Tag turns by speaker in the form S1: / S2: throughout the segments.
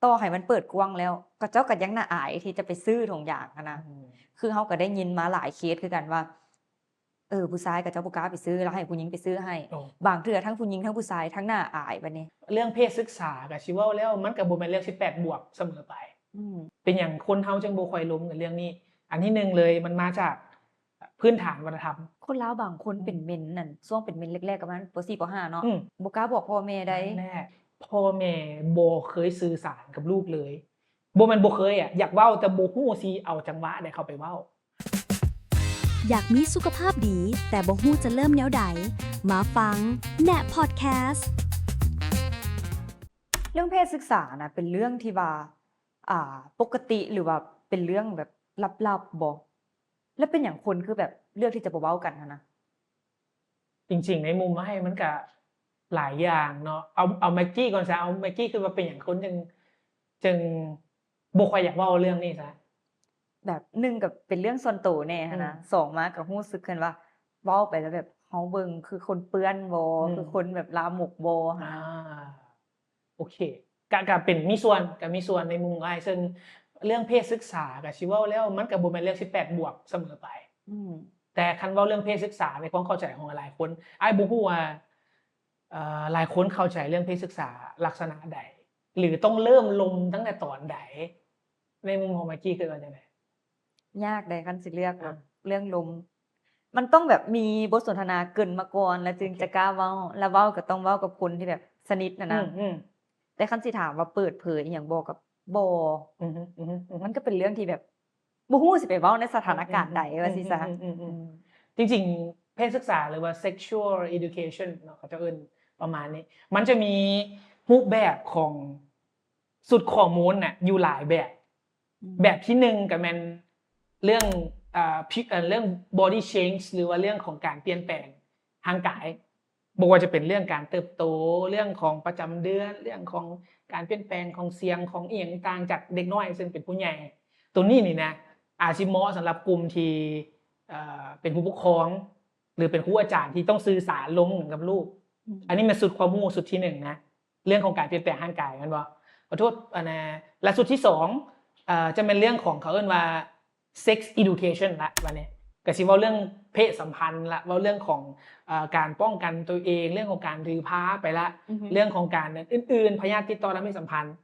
S1: ต่อให้มันเปิดกว้างแล้วก็เจ้าก็ยังน่าอายที่จะไปซื้อถุงยางหั้นนะคือเฮาก็ได้ยินมาหลายเคสคือกันว่าผู้ชายก็เจ้าบ่กล้าไปซื้อแล้วให้ผู้หญิงไปซื้อให้
S2: โอ้
S1: บางเทื่อทั้งผู้หญิงทั้งผู้ชายทั้งน่าอายบัดนี้
S2: เรื่องเพศศึกษาก็สิเว้าแล้วมันก็บ่แม่นเรื่อง18บวกเสมอไป
S1: อืม
S2: เป็นหยังคนเฮาจึงบ่ค่อยล้มกันเรื่องนี้อันที่หนึ่งเลยมันมาจากพื้นฐานวัฒนธรรม
S1: คนลาวบางคน
S2: อืม
S1: เป็นเมนนั่นช่วงเป็นเมนแรกๆก็ประมาณป4ป5เนาะ
S2: อืม
S1: บ่กล้าบอกพ่อแม่ได้
S2: นั่นแหละพ่อแม่บ่เคยสื่อสารกับลูกเลยบ่แม่นบ่เคยอะอยากเว้าแต่บ่ฮู้สิเอาจังหวะใดเข้าไปเว้า
S3: อยากมีสุขภาพดีแต่บ่ฮู้จะเริ่มแนวใดมาฟังแหนะพอดแคสต์
S1: เรื่องเพศศึกษานะเป็นเรื่องที่ว่าปกติหรือว่าเป็นเรื่องแบบลับๆบ่แล้วเป็นหยังคนคือแบบเลือกที่จะบ่เว้ากันหั้นนะ
S2: จริงๆในมุมมะให้มันก็หลายอย่างเนาะเอาแม็กกี้ก่อนซะเอาแม็กกี้คือว่าเป็นหยังคนจึงบ่ค่อยอยากเว้าเรื่องนี้ซะ
S1: แบบ1ก็เป็นเรื่องส่วนตัวแน่
S2: อื
S1: หั้น
S2: ม
S1: นะ2มาก็รู้สึกขึ้นว่าเว้าไปแล้วแบบเฮาเบิ่งคือคนเปื้อนบ่
S2: อืม
S1: คือคนแบบลามกบ่หั้น
S2: อา
S1: นะ
S2: โอเคก็เป็นมีส่วนในมุมของอ้ายซึ่งเรื่องเพศศึกษาก็สิเว้าแล้วมันก็บ่แม่นเรื่อง18บวกเสมอไป
S1: อืม
S2: แต่คันเว้าเรื่องเพศศึกษาในความเข้าใจของหลายๆคนอ้ายบ่ฮู้ว่าหลายคนเข้าใจเรื่องเพศศึกษาลักษณะใดหรือต้องเริ่มลงตั้งแต่ตอนใดในมุมของ Maggie คิดว่าจังได
S1: ยากเดะคันสิเลือกแบ
S2: อา
S1: บเรื่องลมมันต้องแบบมีบทสนทนาเกริ่นมาก่อนแล้วจึง
S2: โอเค
S1: จะกล้าเว้าแล้วเว้าก็ต้องเว้ากับคนที่แบบสนิทน่ะ
S2: อื
S1: นะ
S2: มๆ
S1: แต่คันสิถามว่าเปิดเผยอิหยังบ่กับบ่
S2: อือฮึ
S1: มันก็เป็นเรื่องที่แบบบ่ฮู้สิไปเว้าในสถานการณ์ใด
S2: ๆ
S1: ว่าสิซะอืม
S2: ๆๆๆๆ จริงๆเพศศึกษาหรือว่า sexual education เนาะเขาจะเอิ้นประมาณนี้มันจะมีรูปแบบของสูตรข้อมูลน่ะอยู่หลายแบบ
S1: อืม
S2: แบบที่1ก็แม่นเรื่องเรื่อง body change หรือว่าเรื่องของการเปลี่ยนแปลงทางกายบ่ว่าจะเป็นเรื่องการเติบโตเรื่องของประจำเดือนเรื่องของการเปลี่ยนแปลงของเสียงของอิหยังต่างจากเด็กน้อยซึ่งเป็นผู้ใหญ่ตัวนี้นี่นะอาจสิเหมาะสำหรับกลุ่มที่เป็นผู้ปกครองหรือเป็นครูอาจารย์ที่ต้องสื่อสารลงกับลูก
S1: อืม
S2: อันนี้มันสุดความรู้สุดที่1นะเรื่องของการเปลี่ยนแปลงร่างกายแม่นบ่ขอโทษและสุดที่2จะเป็นเรื่องของเขาเอิ้นว่า sex education แล้วบัดนี้ก็สิเว้าเรื่องเพศสัมพันธ์แล้วเว้าเรื่องของการป้องกันตัวเองเรื่องของการถือพาไปแล้ว
S1: อือฮึ
S2: เรื่องของการอื่นๆพยาธิติดต่อทางเพศสัมพันธ์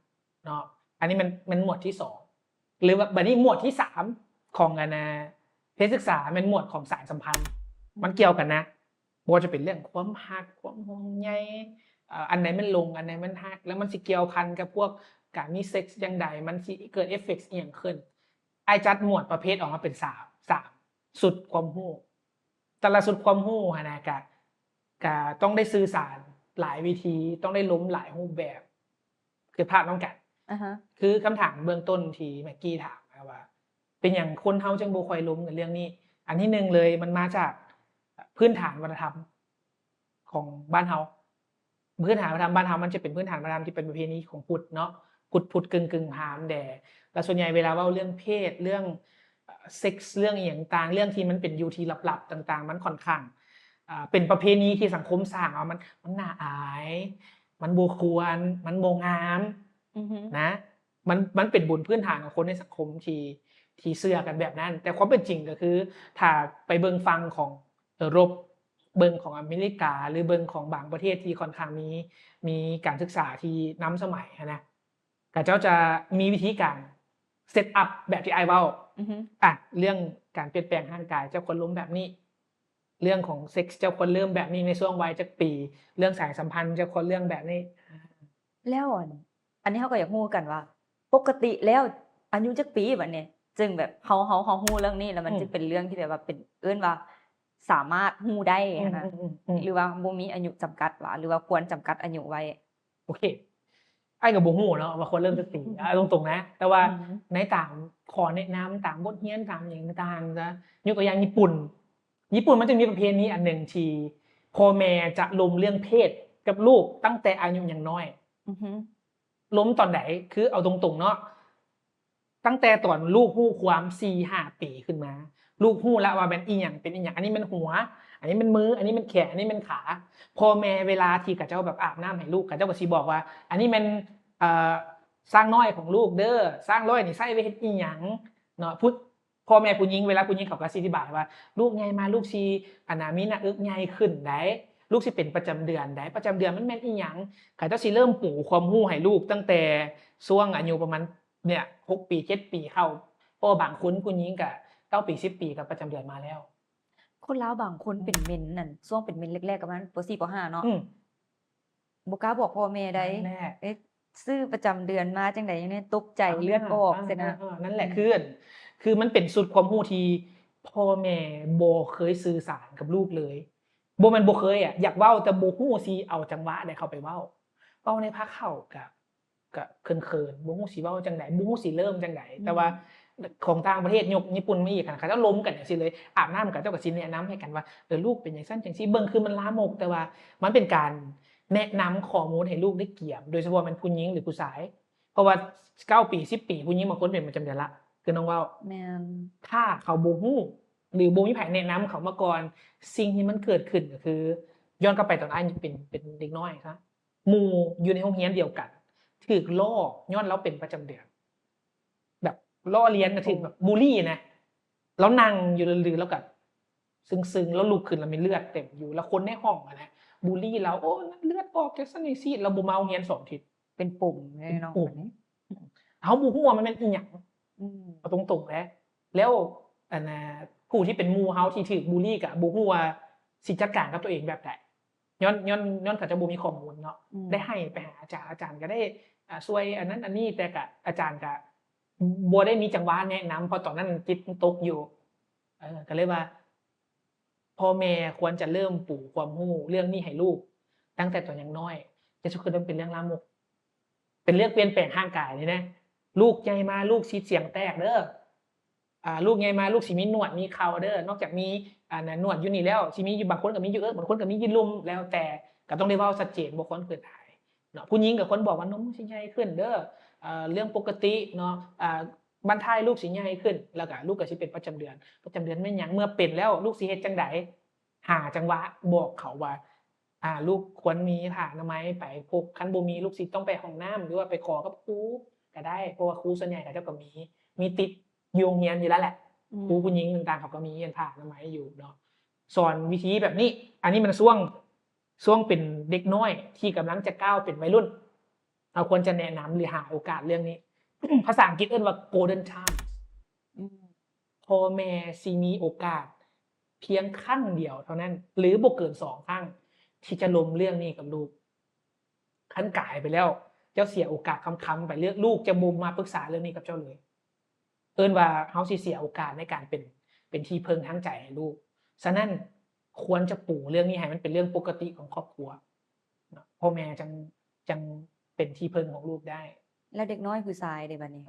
S2: เนาะอันนี้มันหมวดที่2หรือว่าบัดนี้หมวดที่3ของเพศศึกษาเป็นหมวดของสายสัมพันธ์มันเกี่ยวกันนะบ่ว่าจะเป็นเรื่องความรักความห่วงใยอันไหนมันลงอันไหนมันรักแล้วมันสิเกี่ยวพันกับพวกการมีเซ็กซ์จั่งใดมันสิเกิดเอฟเฟกต์อิหยังขึ้นอ้ายจัดหมวดประเภทออกมาเป็น3สุดความรู้แต่ละสุดความรู้หั้นน่ะก็ต้องได้สื่อสารหลายวิธีต้องได้ล้มหลายรูปแบบคือพลาดนำกัน
S1: อะฮะ
S2: คือคำถามเบื้องต้นที่แม็กกี้ถามนะครับว่าเป็นหยังคนเฮาจังบ่ค่อยล้มกันเรื่องนี้อันที่1เลยมันมาจากพื้นฐานวัฒนธรรมของบ้านเฮาพื้นฐานวัฒนธรรมบ้านเฮามันจะเป็นพื้นฐานวัฒนธรรมที่เป็นประเพณีของพุทธเนาะพุทธกึ่งๆพราหมณ์แด่แล้วส่วนใหญ่เวลาเว้าเรื่องเพศเรื่องเซ็กซ์เรื่องอิหยังต่างเรื่องที่มันเป็นอยู่ที่ลับๆต่างๆมันค่อนข้างเป็นประเพณีที่สังคมสร้างเอามันน่าอายมันบ่ควรมันบ่งาม
S1: อือฮึ
S2: นะมันเป็นบุญพื้นฐานของคนในสังคมที่เชื่อกันแบบนั้นแต่ความเป็นจริงก็คือถ้าไปเบิ่งฝั่งของยุโรปเบิ่งของอเมริกาหรือเบิ่งของบางประเทศที่ค่อนข้างมีการศึกษาที่ล้ำสมัยอะนะเขาเจ้าจะมีวิธีการเซตอัปแบบที่อ้ายเว้า
S1: อือฮึ
S2: เรื่องการเปลี่ยนแปลงร่างกายเจ้าควรล้มแบบนี้เรื่องของเซ็กส์เจ้าควรเริ่มแบบนี้ในช่วงวัยจักปีเรื่องสายสัมพันธ์เจ้าควรเรื่องแบบนี้
S1: แล้วอันนี้เราก็อยากรู้กันว่าปกติแล้วอายุจักปีบัดนี้จึงแบบเฮารู้เรื่องนี้แล้วมัน
S2: อืม
S1: จึงเป็นเรื่องที่แบบว่าเป็นเอิ้นว่าสามารถรู้ได้
S2: อื
S1: หั้นนะ
S2: มๆๆๆ
S1: หรือว่าบ่มีอายุจำกัดหรือว่าควรจำกัดอายุไว้
S2: โอเคอ้ายก็บ่ฮู้เนาะว่าควรเริ่มจักปีตรงๆนะแต่ว่า
S1: อืม
S2: ในตามข้อแนะนำตามบทเรียนตามหยังต่างๆซะยกตัวอย่างญี่ปุ่นมันจะมีประเพณีอันหนึ่งที่พ่อแม่จะล้มเรื่องเพศกับลูกตั้งแต่อายุยังน้อย
S1: อือฮึ
S2: ล้มตอนไหนคือเอาตรงๆเนาะตั้งแต่ตอนลูกฮู้ความ4-5ปีขึ้นมาลูกฮู้แล้วว่าแม่นอิหยังเป็นอิหยังอันนี้มันหัวอันนี้มันมืออันนี้มันแขนอันนี้มันขาพ่อแม่เวลาที่เขาเจ้าแบบอาบน้ำให้ลูกเขาเจ้าก็สิบอกว่าอันนี้แม่นเอ่อ สร้างน้อยของลูกเด้อสร้างร้อยนี่ใส่ไว้เฮ็ดอีหยังเนาะพ่อแม่ผู้หญิงเวลาผู้หญิงเขาก็สิอธิบายว่าลูกใหญ่มาลูกสิอันน่ะมีหน้าอกใหญ่ขึ้นได้ลูกสิเป็นประจำเดือนได้ประจำเดือนมันแม่นอีหยังเขาเจ้าสิเริ่มปูความรู้ให้ลูกตั้งแต่ช่วงอายุประมาณเนี่ย6ปี7ปีเข้าเพราะว่าบางคนผู้หญิงก็9ปี10ปีก็ประจำเดือนมาแล้ว
S1: คนลาวบางคนเป็นเมนนั่นช่วงเป็นเมนแรกๆก็ประมาณป .4 ป .5 เนาะ
S2: อืม
S1: บ่กล้าบอกพ่อแม่ได้
S2: นั่นแหละ
S1: เอ๊ะซื้อประจำเดือนมาจังได๋จังได๋ตกใจเลือดออกซินะ
S2: นั่นแหละคือมันเป็นสุดความรู้ที่พ่อแม่บ่เคยสื่อสารกับลูกเลยบ่แม่นบ่เคยอ่ะอยากเว้าแต่บ่ฮู้สิเอาจังหวะใดเข้าไปเว้าในภาคเข้าก็เขินๆบ่ฮู้สิเว้าจังได๋บ่ฮู้สิเริ่มจังได๋แต่ว่าของต่างประเทศยกญี่ปุ่นมาอีกเขาเจ้าล้มกันจังซี่เลยอาบน้ำกันเจ้าก็สิแนะนำให้กันว่าลูกเป็นจังซั่นจังซี่เบิ่งคือมันลามกแต่ว่ามันเป็นการแนะนำข้อมูลให้ลูกได้เกี่ยมโดยเฉพาะมันผู้หญิงหรือผู้ชาย เพราะว่า9ปี10ปีผู้หญิงบางคนเป็นประจำเดือนละคือน้องเว้า
S1: แม่น
S2: ถ้าเขาบ่ฮู้หรือบ่มีไผแนะนำเขามาก่อนสิ่งที่มันเกิดขึ้นก็คือย้อนกลับไปตอนอ้ายยังเป็นเด็กน้อยซะหมู่อยู่ในโรงเรียนเดียวกันถูกล้อย้อนเราเป็นประจำเดือน แบบล้อเลียนน่ะถูกแบบบุลลีนะแล้วนั่งอยู่ลือๆแล้วก็ซึ้งๆแล้วลุกขึ้นแล้วมีเลือดเต็มอยู่แล้วคนในห้องอะนะบุลลีเราโอ้เลือดออกจังซั่นจังซี่เราบ่มาโรงเรียน2อาทิตย์
S1: เป็นปุ่มเลยเนาะ
S2: ปุ่ม
S1: แบบนี้
S2: เฮาบ่ฮู้ว่ามันเป็นอีหยัง
S1: อืม
S2: เอาตรงๆแล้วอันน่ะผู้ที่เป็นหมู่เฮาที่ถูกบุลลีก็บ่ฮู้ว่าสิจัดการกับตัวเองแบบใดย้อนเขาจะบ่มีข้อมูลเนาะ ได้ให้ไปหาอาจารย์ก็ได้ช่วยอันนั้นอันนี้แต่ก็อาจารย์ก็บ่ได้มีจังหวะแนะนำเพราะตอนนั้นจิตมันตกอยู่ก็เลยว่าพ่อแม่ควรจะเริ่มปลูกความรู้เรื่องนี้ให้ลูก ตั้งแต่ตอนยังน้อยจะคือมันเป็นเรื่องลามก เป็นเรื่องเปลี่ยนแปลงร่างกายนี่นะลูกใหญ่มาลูกสิเสียงแตกเด้อลูกใหญ่มาลูกสิมีหนวดมีเคราเด้อนอกจากมีหนวดอยู่นี่แล้วสิมีอยู่บางคนก็มีอยู่บางคนก็มียืนลุ่มแล้วแต่ก็ต้องได้เว้าชัดเจนบ่คนเกิดหายเนาะผู้หญิงกับคนบอกว่านมสิใหญ่ขึ้นเด้อเรื่องปกติเนาะบรรทายลูกสิใหญ่ขึ้นแล้วก็ลูกก็สิเป็นประจำเดือนแม่นหยังเมื่อเป็นแล้วลูกสิเฮ็ดจังไดหาจังหวะบอกเขาว่าลูกควรมีผ้าอนามัยไปพกคันบ่มีลูกสิต้องไปห้องน้ำหรือว่าไปขอกับครูก็ได้เพราะว่าครูส่วนใหญ่เขาเจ้าก็มีติดอยู่โรงเรียนอยู่แล้วแหละ ครูผู้หญิงต่างๆเขาก็มีเรียนผ่าอนามัยอยู่เนาะสอนวิธีแบบนี้ อันนี้มันช่วงเป็นเด็กน้อยที่กำลังจะก้าวเป็นวัยรุ่นเราควรจะแนะนำหรือหาโอกาสเรื่องนี้ ภาษาอังกฤษเอิ้นว่า golden time พ่อแม่สิมีโอกาส เพียงครั้งเดียวเท่านั้น หรือบ่เกิน2ครั้งที่จะล้มเรื่องนี้กับลูกคันกายไปแล้ว เจ้าเสียโอกาสค้ำๆไปเลือกลูกจะบ่มาปรึกษาเรื่องนี้กับเจ้าเลย เอิ้นว่าเฮาสิเสียโอกาสในการเป็นที่พึ่งทางใจให้ลูกฉะนั้นควรจะปูเรื่องนี้ให้มันเป็นเรื่องปกติของครอบครัวเนาะพ่อแม่จังเป็นที่พึ่งของลูกได้
S1: แล้วเด็กน้อยผู้ชายเด้บัดนี้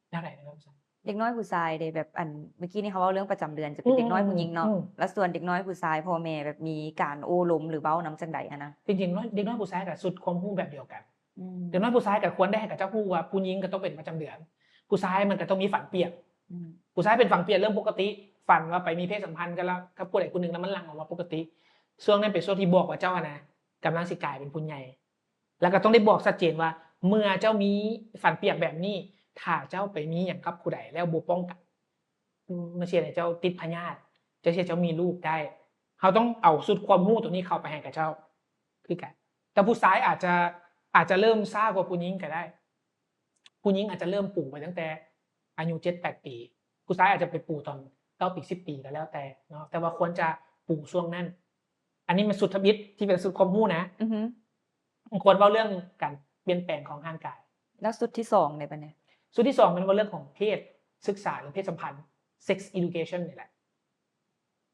S2: แล้วไหนนะครับ
S1: เด็กน้อยผู้ชายเด้แบบอันเมื่อกี้นี่เขาเว้าเรื่องประจำเดือนจะเป็นเด็กน้อยผู้หญิงเนาะแล้วส่วนเด็กน้อยผู้ชายพ่อแม่แบบมีการโอ้ล้มหรือเว้านำจังใดอะนะ
S2: จริงๆเด็กน้อยผู้ชายก็สุดความรู้แบบเดียวกันเด็กน้อยผู้ชายก็ควรได้ให้กับเจ้าฮู้ว่าผู้หญิงก็ต้องเป็นประจำเดือน ผู้ชายมันก็ต้องมีฝันเปียกผู้ชายเป็นฝันเปียกเรื่องปกติฝันว่าไปมีเพศสัมพันธ์กันแล้วกับผู้ใดคนหนึ่งแล้วมันหลั่งออกมาปกติช่วงนั้นเป็นช่วงที่บอกว่าเจ้านะกำลังสิกลายเป็นผู้ใหญ่แล้วก็ต้องได้บอกชัดเจนว่าเมื่อเจ้ามีฝันเปียกแบบนี้ถ้าเจ้าไปมีอย่างกับผู้ใดแล้วบ่ป้องกันไม่ใช่เจ้าติดพยาธิเจ้ามีลูกได้เขาต้องเอาสุดความรู้ตรงนี้เข้าไปให้กับเจ้าคือกันแต่ผู้ชายอาจจะเริ่มทราบกว่าผู้หญิงก็ได้ผู้หญิงอาจจะเริ่มปลูกไปตั้งแต่อายุ 7-8 ปีผู้ชายอาจจะไปปลูกตอน9 ปี 10 ปีก็แล้วแต่เนาะแต่ว่าควรจะปลูกช่วงนั้นอันนี้มันสุดทบิตที่เป็นสุดความรู้นะควรเว้าเรื่องการเปลี่ยนแปลงของร่างกาย
S1: แล้วสุดที่2ได้ปะเนี่ย
S2: สุดที่2มันว่าเรื่องของเพศศึกษาหรือเพศสัมพันธ์ sex education นี่แหละ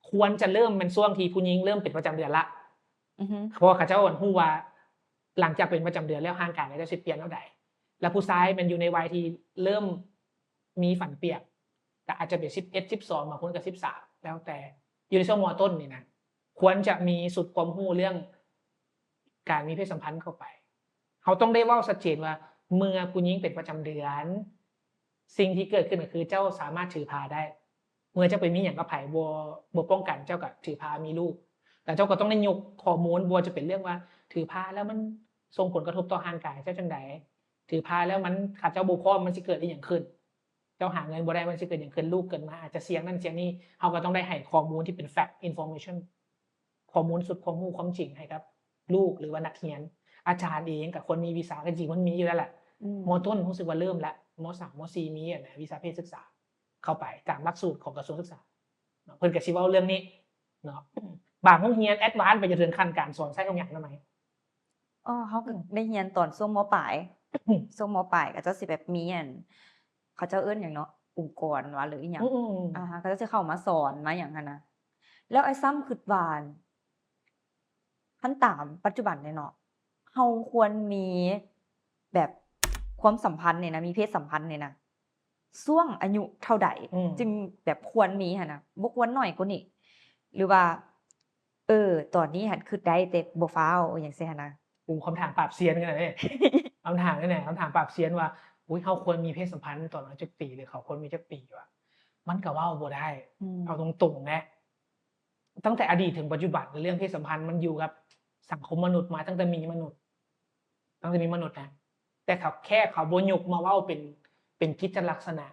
S2: ควรจะเริ่มเป็นช่วงที่ผู้หญิงเริ่มเป็นประจำเดือนละเพราะเขาเจ้าฮู้ว่าหลังจากเป็นประจำเดือนแล้วร่างกายจะสิเปลี่ยนแล้วใดแล้วผู้ชายมันอยู่ในวัยที่เริ่มมีฝันเปียกแต่อาจจะเป็น11 12บางคนก็13แล้วแต่อยู่ในช่วงม.ต้นนี่นะควรจะมีสุดความรู้เรื่องการมีเพศสัมพันธ์เข้าไปเขาต้องได้เว้าชัดเจนว่าเมื่อผู้หญิงเป็นประจำเดือนสิ่งที่เกิดขึ้นก็คือเจ้าสามารถถือพาได้เมื่อเจ้าไปมีหยังกับไผบ่ป้องกันเจ้าก็ถือพามีลูกแต่เจ้าก็ต้องได้ยกข้อมูลบ่จะเป็นเรื่องว่าถือพาแล้วมันส่งผลกระทบต่อร่างกายเจ้าจังได ถือพาแล้วมันขาดเจ้าบ่พร้อมมันสิเกิดอีหยังขึ้น เจ้าหาเงินบ่ได้มันสิเกิดหยังขึ้นลูกเกิดมาอาจจะเสี่ยงนั่นเสี่ยงนี่เฮาก็ต้องได้ให้ข้อมูลที่เป็น fact information ข้อมูลสุดความรู้ความจริงให้กับลูกหรือว่านักเรียนอาจารย์เองกับคนมีวีซ่าก็จริงมันมีอยู่แล้วแหละ มต้นรู้สึกว่าเริ่มแล้วม3ม4มีนะวีซ่าเพศศึกษาเข้าไปตามหลักสูตรของกระทรวงศึกษาเพิ่นก็สิเว้าเรื่องนี้เนาะบางโรงเรียนแอดวานซ์ไปจนถึงขั้นการสอนใช้ทุกอย่างได้ไหม
S1: อ๋อเขาก็ได้เรียนตอนช่วงมปลายช่วงมปลายก็จะสิแบบมีอันเขาเจ้าเอิ้นหยังเนาะองค์กรว่าหรืออีหยังเขาจะเข้ามาสอนมาหยังหั้นนะแล้วไอ้ซ้ำคิดว่าคันตามปัจจุบันเนี่ยเนาะเฮาควรมีแบบความสัมพันธ์เนี่ยนะมีเพศสัมพันธ์เนี่ยนะช่วงอายุเท่าใดจึงแบบควรมีหั่นน่ะบ่ควรน้อยกว่านี้หรือว่า ตอนนี้หั้นคิดได้แต่บ่ฟ้าวจังซี่หั้นนะ
S2: คำถามปราบเซียนกันน่ะเด้ คำถามนั่นแหละคำถามปราบเซียนว่าอุ๊ยเฮาควรมีเพศสัมพันธ์ตอนอายุจักปีหรือเขาควรมีจักปีวะมันก็เว้าบ่ได้เอาตรงๆนะตั้งแต่อดีตถึงปัจจุบันเรื่องเพศสัมพันธ์มันอยู่กับสังคมมนุษย์มาตั้งแต่มีมนุษย์นะแต่เขาแค่เขาบ่ยกมาเว้าเป็นกิจลักษณะ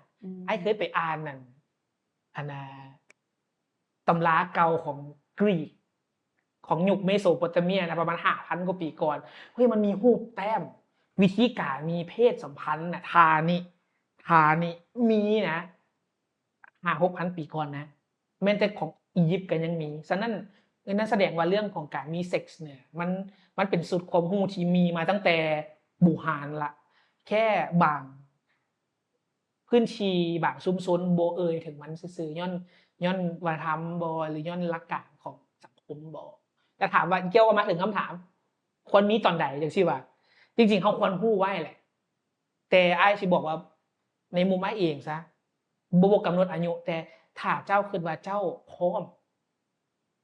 S2: ไอ้เคยไปอ่านนั่นอันน่ะตำราเก่าของกรีกของยุคเมโสโปเตเมียนะประมาณ 5,000 กว่าปีก่อนเฮ้ยมันมีรูปแต้มวิธีการมีเพศสัมพันธ์น่ะทานี่มีนะ 5-6,000 ปีก่อนนะแม้แต่ของอียิปต์ก็ยังมีฉะนั้นนั่นแสดงว่าเรื่องของการมีเซ็กส์เนี่ยมันเป็นสุดความรู้ที่มีมาตั้งแต่บูหานละแค่บางพื้นที่บางชุมชนบ่เอ่ยถึงมันซื่อๆย้อนวัฒนธรรมบ่หรือย้อนหลักการของสังคมบ่แต่ถามว่าเกี่ยวมาถึงคำถามควรมีตอนใดจังซี่ว่าจริงๆเขาควรรู้ไว้แหละแต่อ้ายสิบอกว่าในมุมอ้ายเองซะบ่กำหนดอายุแต่ถ้าเจ้าคิดว่าเจ้าพร้อม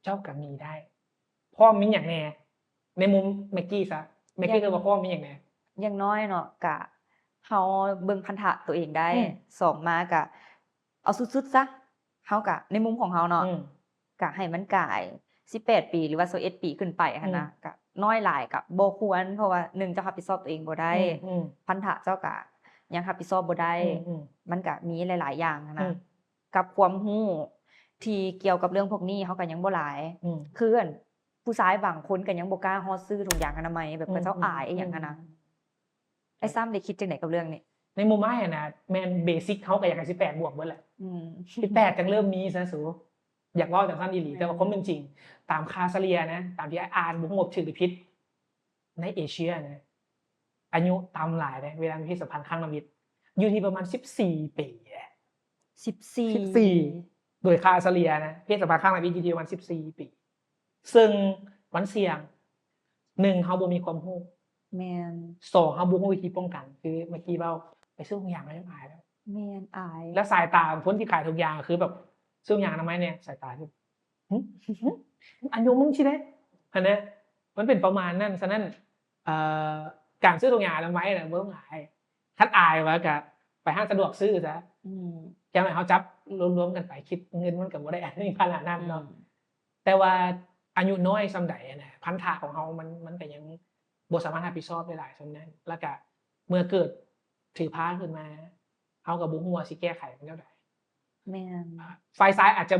S2: เจ้าก็มีได้พร้อมมีหยังแหน่ในมุมแม็กกี้ซะแม็กกี้คิดว่าพร้อมมีหยังแหน่
S1: อย่างน้อยเนาะก็เฮาเบิ่งพันธะตัวเองได้2มาก็เอาสุดๆซะเฮาก็ในมุมของเฮาเนาะก็ให้มันกาย18ปีหรือว่า21ปีขึ้นไปหั่นนะก็น้อยหลายก็บ่ควรเพราะว่า1เจ้ารับผิดชอบตัวเองบ่ได้พันธะเจ้าก็ยังรับผิดชอบบ่ได้มันก็มีหลายๆอย่างหั้นนะกับความรู้ที่เกี่ยวกับเรื่องพวกนี้เฮาก็ยังบ่หลายคืออั่นผู้ชายบางคนก็ยังบ่กล้าฮอดซื้อถุงยางอนามัยแบบเขาเจ้าอายอีหยังหั้นนะไอ้ซ้ำได้คิดจังได๋กับเรื่องนี้
S2: ในมุมอ้ายอะนะแม่นเบสิกเฮาก็อยากให้18บวกเบิดแหละ18จังเริ่มมีซะสูอยากเว้าจังซั่นอีหลีแต่ว่าความเป็นจริงตามค่าเฉลี่ยนะตามที่อ่านบ่ฮู้ว่าถูกหรือผิดในเอเชียนะอายุต่ำหลายเด้เวลามีเพศสัมพันธ์ครั้งละมิตรอยู่ที่ประมาณ14ปี14โดยค่าเฉลี่ยนะเพศสัมพันธ์ครั้งละมิตรอยู่ที่ประมาณ14ปีซึ่งมันเสี่ยง1เฮาบ่มีความรู้
S1: แม่น
S2: 2เฮาบ่รู้วิธีป้องกันคือเมื่อกี้เว้าไปซื้อทุกอย่างแล้วยังอายแล้ว
S1: แม่นอาย
S2: แล้วสายตาของคนที่ขายทุกอย่างคือแบบซื้อทุกอย่างอนามัยเนี่ยสายตาคืออายุมึงสิเด้อันเนี้ยมันเป็นประมาณนั้นฉะนั้นการซื้อทุกอย่างอนามัยน่ะบ่ต้องอายคันอายว่าก็ไปห้างสะดวกซื้อซะจังได๋เฮาจับรวมๆกันไปคิดเงินมันก็บ่ได้อันนี้ขนาดนั้นเนาะแต่ว่าอายุน้อยส่ำใดน่ะพันธะของเฮามันก็ยังบ่สามารถรับผิดชอบได้หลายส่ำนั้นแล้วก็เมื่อเกิดถือพาขึ้นมาเฮาก็บ่ฮู้ว่าสิแก้ไขมันแนวใด
S1: แม่น
S2: ฝ่ายซ้ายอาจจะ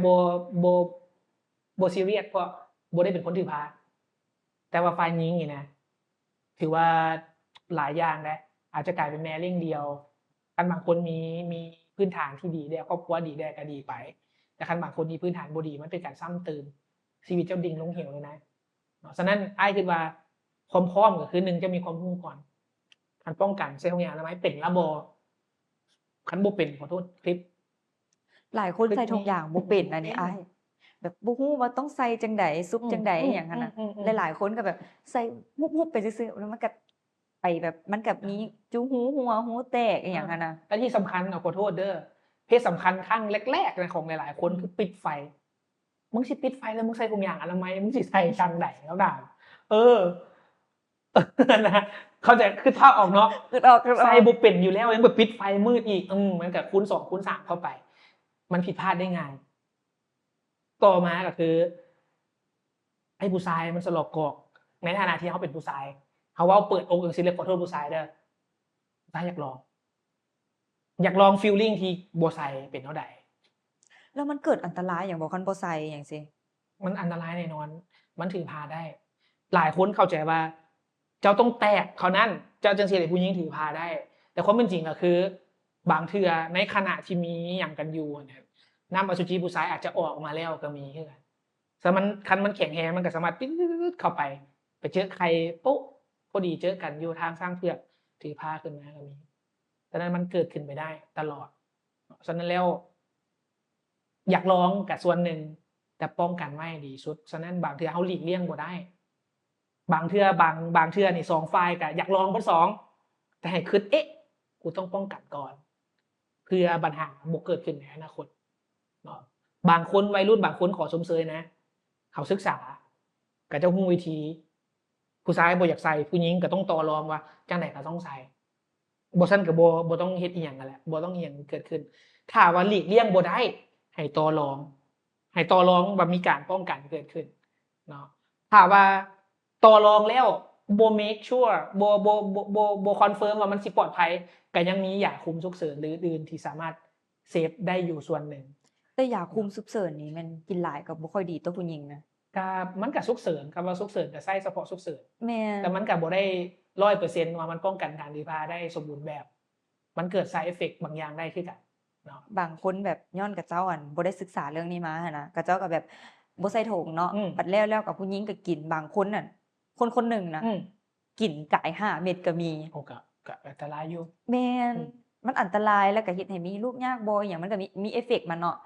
S2: บ่ซีเรียสเพราะบ่ได้เป็นคนถือพาแต่ว่าฝ่ายหญิงนี่นะถือว่าหลายอย่างนะอาจจะกลายเป็นแม่เลี้ยงเดี่ยวคันบางคนมีพื้นฐานที่ดีได้ครอบครัวดีได้ก็ดีไปแต่คันบางคนมีพื้นฐานบ่ดีมันเป็นการซ้ำเติมชีวิตเจ้าดิ่งลงเหวเลยนะฉะนั้นอ้ายคิดว่าความพร้อมก็คือ1จะมีความรู้ก่อนการป้องกันใช้ทุกอย่างอนามัยเป็นละบ่คันบ่เป็นขอโทษคลิป
S1: หลายคนใส่ถุงยางบ่เป็นอันนี้อ้ายแบบบ่ฮู้ว่าต้องใส่จังได๋ซุบจังได๋อิหยังหั่นน่ะหลายๆคนก็แบบใส่ฮุบๆไปซื่อๆแล้วมันก็ไปแบบมันก็มีจุหูหัวหูแตกอิหยังหั่นน่ะ
S2: และที่สำคัญขอโทษเด้อเพศสัมพันธ์ครั้งแรกๆนะของหลายๆคนคือปิดไฟมึงสิปิดไฟแล้วมึงใส่ถุงยางอนามัยมึงสิใส่จังได๋แล้วด่านะเข้าใจคือถ้าออกเนาะ
S1: คิดออก
S2: ใส่บ่เป็นอยู่แล้วยังไปปิดไฟมืดอีกมันก็คูณ2คูณ3เข้าไปมันผิดพลาดได้ง่ายต่อมาก็คือไอ้ผู้ชายมันสลอกกอกในฐานะที่เขาเป็นผู้ชายเขาเว้าเปิดอกจังซี่เลยขอโทษผู้ชายเด้อ ถ้าอยากลองฟีลลิ่งที่บ่ใส่เป็นเท่าใด
S1: แล้วมันเกิดอันตรายอย่างบ่คันบ่ใส่หยังซี้
S2: มันอันตรายแน่นอนมันถือพาได้ หลายคนเข้าใจว่า เจ้าต้องแตกเขานั้นเจ้าจังสิได้ผู้หญิงถือพาได้ แต่ความเป็นจริงก็คือ บางเทื่อในขณะที่มีหยังกันอยู่เนี่ยน้ำอสุจิผู้ชายอาจจะออกมาแล้วก็มีคือกันแต่มันคันมันแข็งแรงมันก็สามารถตึ๊ดเข้าไปเจอใครปุ๊บพอดีเจอกันอยู่ทางสร้างเผือกถือพาขึ้นมาก็มีดังนั้นมันเกิดขึ้นไปได้ตลอดฉะนั้นแล้ว อยากลองกับส่วนหนึ่งแต่ป้องกันไว้ดีสุดฉะนั้นบางเทื่อเฮาหลีกเลี่ยงบ่ได้ บางเทื่อบางเทื่อนี่2ฝ่ายก็อยากลองเบิด2แต่ให้คิดกูต้องป้องกันก่อน เพื่อปัญหาบ่เกิดขึ้นในอนาคตเนาะบางคนวัยรุ่นบางคนขอชมเชยนะ เขาศึกษาก็จะฮู้วิธี ผู้ชายบ่อยากใส่ผู้หญิงก็ต้องต่อรองว่าจังได๋ก็ต้องใส่บ่ซั่นก็บ่ต้องเฮ็ดอีหยังนั่นแหละบ่ต้องอีหยังเกิดขึ้นถ้าว่าหลีกเลี่ยงบ่ได้ให้ต่อรองว่ามีการป้องกันเกิดขึ้นเนาะถ้าว่าต่อรองแล้วบ่เมคชัวร์บ่คอนเฟิร์มว่ามันสิปลอดภัยก็ยังมียาคุมฉุกเฉินหรืออื่นที่สามารถเซฟได้อยู่ส่วนหนึ่ง
S1: แต่ยาคุมฉุกเฉินนี่มันกินหลายก็บ่ค่อยดีต่อผู้หญิงนะ
S2: ก็มันก็ฉุกเฉินคำว่าฉุกเฉินก็ใช้เฉพาะฉุกเฉิน
S1: แม่น
S2: แต่มันก็บ่ได้ 100% ว่ามันป้องกันการถือพาได้สมบูรณ์แบบ มันเกิด side effect บางอย่างได้คือกันเนาะ
S1: บางคนแบบย้อนกับเจ้าอั่นบ่ได้ศึกษาเรื่องนี้มาหั้นนะก็เจ้าก็แบบบ่ใส่ถุงเนาะบัดแล้วกับผู้หญิงก็กินบางคนน่ะคนๆหนึ่งน่ะกินกาย5เม็ดก็มี
S2: โอ้ก็อันตรายอยู่
S1: แม่นมันอันตรายแล้วก็เฮ็ดให้มีลูกยากบ่อิหยังมันก็มีเอฟเฟกต์มันเนาะ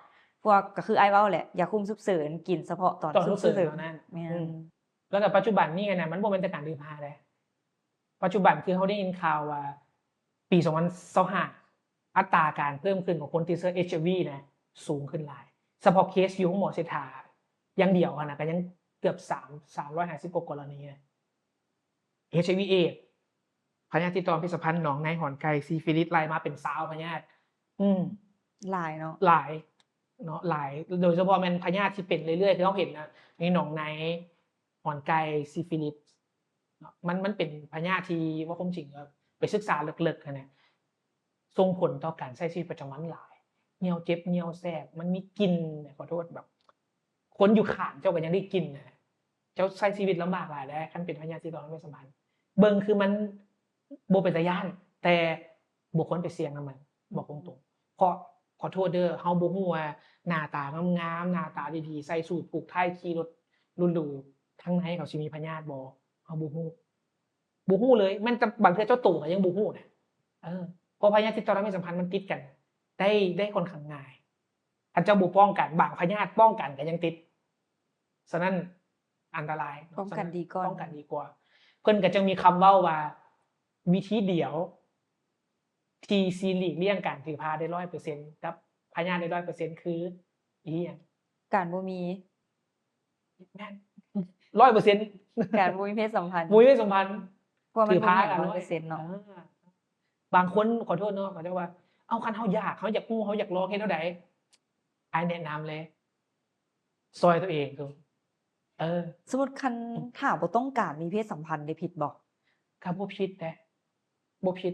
S1: พวกก็คืออ้ายเว้าแหละยาคุมฉุกเฉินกินเฉพาะตอน
S2: ฉุกเฉินเท่านั้น
S1: แม่น
S2: แล้วก็ปัจจุบันนี้น่ะมันบ่แม่นแต่การถือพาเด้ปัจจุบันคือเฮาได้ยินข่าวว่าปี2025อัตราการเพิ่มขึ้นของคนติดเชื้อ HIV นะสูงขึ้นหลายเฉพาะเคสอยู่ของหมอเศรษฐาอย่างเดียวน่ะก็ยังเกือบ350กว่ากรณีนะ HIV เอดส์พยาธิติดต่อเพศสัมพันธ์หนองในหอนไก่ซิฟิลิสไล่มาเป็น20พยาธิ
S1: หลายเนาะ
S2: หลายเนาะหลายโดยเฉพาะแม่นพยาธิที่เป็นเรื่อยๆที่เราเห็นนะมีหนองในหอนไก่ซิฟิลิสเนาะมันเป็นพยาธิที่ว่าความจริงแล้วไปศึกษาลึกๆนะส่งผลต่อการใช้ชีวิตประจำวันหลายเหี่ยวเจ็บเหี่ยวแสบมันมีกลิ่นขอโทษแบบคนอยู่ข้างเจ้าก็ยังได้กลิ่นนะเจ้าใช้ชีวิตลำบากหลายแล้วคันเป็นพยาธิติดต่อทางเพศสัมพันธ์เบิ่งคือมันบ่เป็นตาย้านแต่บ่ควรไปเสี่ยงนำมันบอกตรงๆเพราะขอโทษเด้อเฮาบ่ฮู้ว่าหน้าตางามๆหน้าตาดีๆใส่สูทผูกไทขี่รถหรูๆข้างในเขาสิมีพยาธิบ่เฮาบ่ฮู้เลยมันจะบางเทื่อเจ้าตัวก็ยังบ่ฮู้น่ะเพราะพยาธิติดต่อทางเพศสัมพันธ์มันติดกันได้ค่อนข้างง่ายถ้าเจ้าบ่ป้องกันบางพยาธิป้องกันก็ยังติดฉะนั้นอันตราย
S1: ป้องกันดีก
S2: ว่าเพิ่นก็จะมีคำเว้าว่าวิธีเดียวที่สิหลีกเลี่ยงการถือพาได้ 100% กับพยาธิได้ 100% คืออีหยัง
S1: การบ่มี
S2: แม่น 100%
S1: การบ่มีเพศสัมพันธ์
S2: เพราะมัน
S1: ถือพากัน 100% เนาะ
S2: บางคนขอโทษเนาะเขาจะว่าเอาคันเฮาอยากเฮาอยากฮู้เฮาอยากลองเฮ็ดแนวใดอ้ายแนะนำเลยซอยตัวเองคือ
S1: สมมุติคันถ้าบ่ต้องการมีเพศสัมพันธ์ได้ผิดบ่
S2: ก็บ่ผิดเด้บ่ผิด